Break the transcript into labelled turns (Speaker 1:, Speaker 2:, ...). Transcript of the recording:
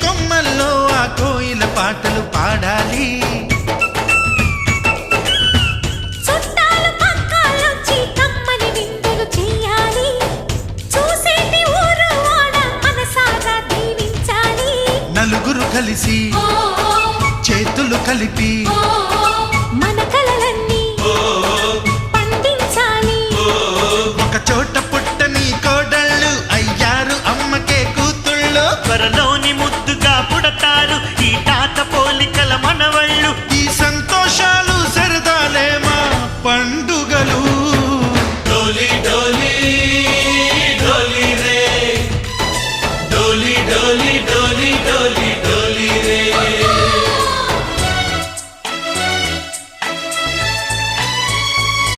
Speaker 1: కొమ్మల్లో ఆ కోయిల పాటలు పాడాలి.
Speaker 2: చుట్టాలు పక్కాలొచ్చి కమ్మని విందులు చెయ్యాలి. చూసేటి ఊరు వాడ మనసారా దీవించాలి.
Speaker 1: నలుగురు కలిసి చేతులు కలిపి
Speaker 2: మన కలలన్నీ పండించాలి.
Speaker 1: ఒక చోట పుట్టని కోడళ్ళు అయ్యారు అమ్మకే కూతుళ్ళు.
Speaker 3: త్వరలోని ముద్దుగా పుడతారు ఈ తాత పోలికల మనవళ్ళు.
Speaker 1: ఈ సంతోషాలు సరదాలే మా పండుగలు.